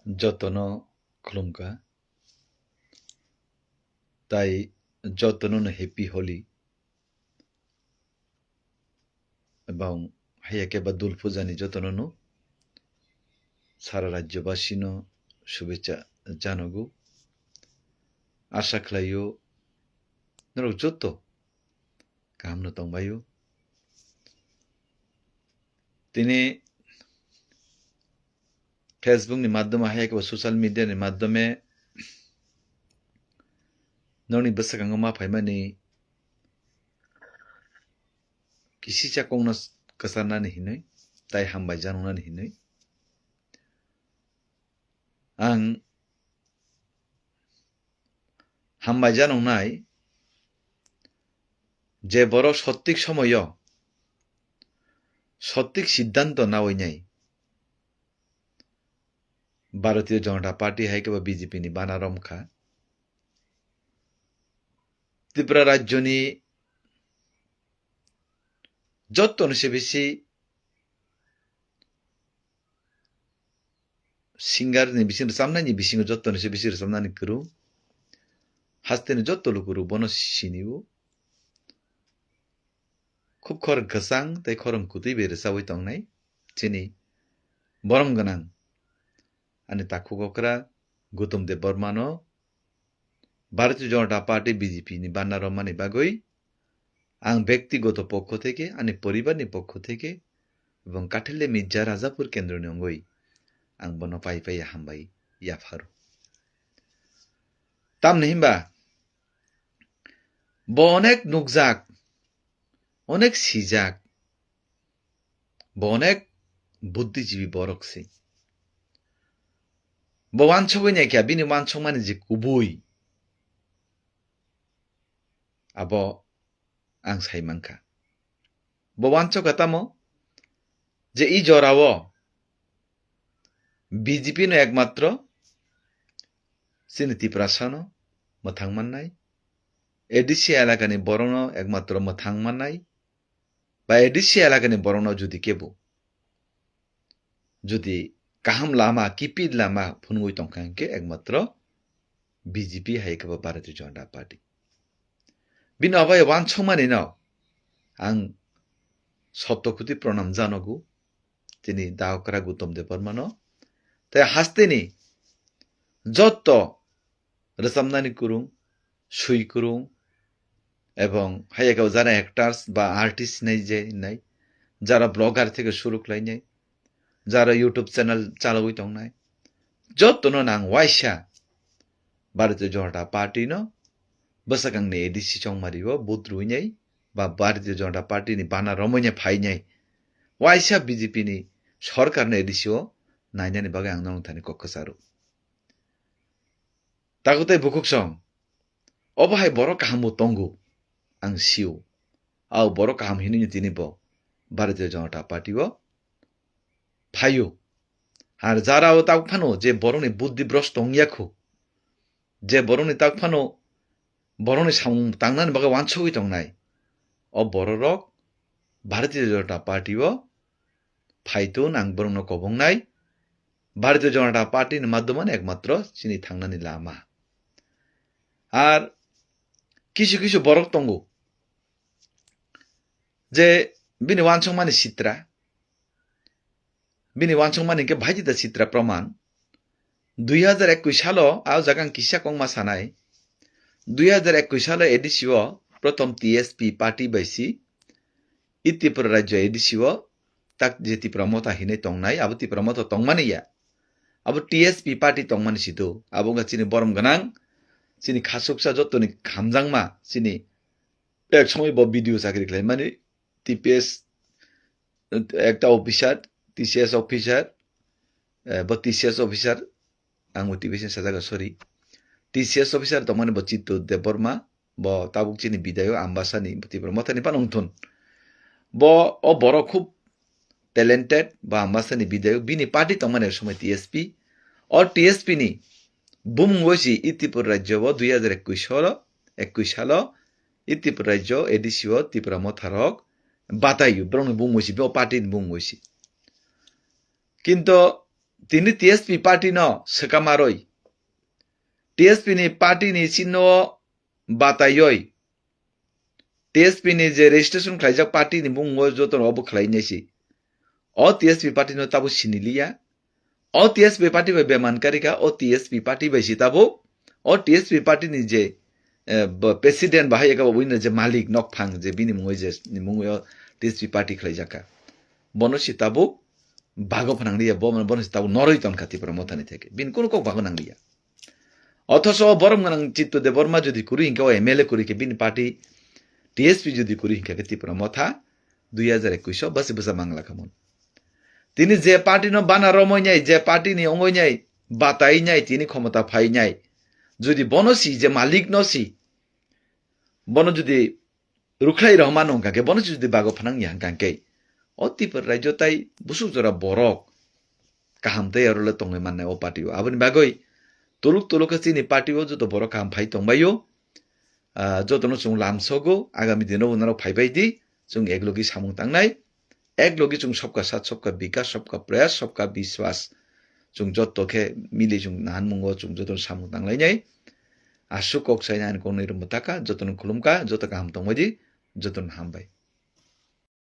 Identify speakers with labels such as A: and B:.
A: Jotono Klumka Tai Jotono Happy Holi Ebong Hayake Badul Pujani Jotono Sara Rajyobashino Shubecha Janogu Asha Klayo Noro Joto Kahamno Tongbayo Tini Facebook ni माध्यम है कि वो social media नि माध्यम में नौनी बस कंगो मा फाइमा नि किसी चा कोंग न कसरना नहीं नहीं ताई हम बाई जानूना नहीं नहीं आं हम बाई जानूना है जे बरो सत्तिक समय सत्तिक सिद्धांत ना होई नहीं भारतीय जनता पार्टी है कि वो बीजेपी नि बाना रमखा त्रिपुरा राज्य नि जत्तो से बेसी सिंगार नि बिसिंग सामना नि बिसिंग जत्तो से बेसी सामना नि करू हस्ते नि जत्तो लुकुरू बनो सिनिवो खूब खर गसांग तै खरम कुतै बेरे सावै तंगनाय चिनि बरम गनां अनि ताखुगोकरा गौतम देव बर्मानो भारतीय जनता पार्टी बीजेपी नि बान्ना रमानि बागै आं व्यक्तिगत पक्ष थेके अनि परिबारनि पक्ष थेके एबं काठिले मिर्जा राजापुर केन्द्रनि अंगै आं बनो पाइ पाइ हामबाय याफारु ताम नहिबा बनेक नुकजाक अनेक सिजाक बनेक बुद्धिजीवी बरकसि बवानछगै नायखिया बिनि वानछमानि जे कुबुय आबो आं साइमांखा बवानछग गतामो जे इ जरावो बीजेपी नो एकमात्र सिनि त्रिपुरासानो मथांमाननाय एडिसि एलाकानि बरनो एकमात्र मथांमाननाय बा एडिसि एलाकानि बरनो जुदि केबो जुदि काहाम लामा किपिड लामा फुनगुइ तंखांके एकमात्र बीजेपी है के भारतीय जनता पार्टी बिन अबाय वानछमानि न आं सप्तकुति प्रणाम जानगु तिनी दावकरा गौतम देव बर्मानो ताई हास्तेनि जत्तो रसमनानि कुरुं सुई कुरुं एवं हायगाव जाना एक्टर्स बा आर्टिस्ट नै जे नै जारा ब्लगार थेके शुरू खालायनाय जारा यूट्यूब चैनल चालुइ तंनाय जत्तो नां वाइसा भारतीय जनता पार्टी न बसकांनि एडिसि चंमारियो बुद्रुइनाय बा भारतीय जनता पार्टी नि बाना रमैने फाइनाय वाइसा बीजेपी नि सरकार ने एडिसिओ नायनानि बागै आं नंथानि कक्कसारु तागुतै बुकुकसं अबहाय बर काहामु तंगु आं सिउ आउ बर काहाम हिनि तिनिबो भारतीय जनता पार्टी वो फायो हार जाराओ तागफानो जे बरनि बुद्धि भ्रष्ट अंगियाखु जे बरनि तागफानो बरनि साम तांनानि बागै वानछगै तंनाय अ बररक भारतीय जनता पार्टी वो फाइतुन आं बरनो कबंनाय भारतीय जनता पार्टी नि माध्यमन एकमात्र सिनि थांनानि लामा आर किछु किछु बरक तंगु जे बिनि वानछमानि सित्रा बिनि वानछमानि के भाजिता सित्रा प्रमाण 2021 सालो आव जागां किसा कंगमा सानाय 2021 सालो एडिसिओ प्रथम टीएसपी पार्टी बायसि इतिपुर राज्य एडिसिओ tak jeti pramota hine tongnai abo ti pramota tongmani ya abo TSP party tongmani situ abo ga chini borom ganang chini khasuksa jotoni khamjangma chini ek somoy bo video chakri khlai mani TPS ekta officer TCS officer bo TCS officer ang motivation sajaga sorry TCS officer tongmani bo Chitu Deborma bo tabuk chini bidayo ambasani ti pramota ni panongthun bo o boro khub talented বা আমাসানি বিধায়ক বিনি party তমানের সময় TSP और TSP नि बुमगोसी इतिपुर राज्य 2021 साल इतिपुर राज्य एडिसिओ त्रिपुरा मथारक बातायु ब्रंग बुमगोसी बे पार्टी बुमगोसी किंतु তিনি টিএসপি পার্টি ন সেকামারই টিএসপি ni পার্টি ni চিহ্ন বাতায়ই টিএসপি ni যে রেজিস্ট্রেশন খাইজাক পার্টি ni মুঙ্গ যতন অব খাইনাইছি অ টিএসপি পার্টি no তাবো সিনিলিয়া অ টিএসপি পার্টি বে বেমানকারিকা অ টিএসপি পার্টি বাইছি তাবো অ টিএসপি পার্টি ni যে প্রেসিডেন্ট বাহাইকা উইনার যে মালিক নকফাং যে বিনি মুঙ্গই যে মুঙ্গই টিএসপি পার্টি খাইজাকা বনসি তাবো বাগো ফানাংলিয়া বনসি তাবো নরই তনখাতি পর মথানি থেকে বিন কোন কক বাগো নাংলিয়া অথচ বরম গানাং চিত্তদে বর্মা যদি করি হিংকা এমএলএ করি কে বিন পার্টি টিএসপি যদি করি হিংকা কে ত্রিপুরা মথা 2021 বাসি বসা বাংলা খামন তিনি যে পার্টি ন বানা রমই নাই যে পার্টি নি অঙ্গই নাই বাতাই নাই তিনি ক্ষমতা ফাই নাই যদি বনসি যে মালিক নসি বন যদি রুখলাই রহমান অঙ্কাকে বনসি যদি বাগো ফানাং ইয়াংকাকে অতিপর রাজ্য তাই বুসুক জরা বরক কাহামতাই আরলে তঙ্গই মাননাই ও পার্টিও আবনি বাগই তুলুক তুলুকে চিনি পার্টিও যত বড় কাম ফাই তংবাইও যতনো जों लामसगो आगामी दिनाव उनाव फाइबायदि जों एकलगी सामुं तांनाय एकलगी जों सबका साथ सबका विकास सबका प्रयास सबका विश्वास जों जतके मिलि जों नान मुंगो जों जतन सामुं तांलायनाय आसु कक सायनान कोनै रमताका जतन खुलुमका जत गाहाम तंबायदि जतन हामबाय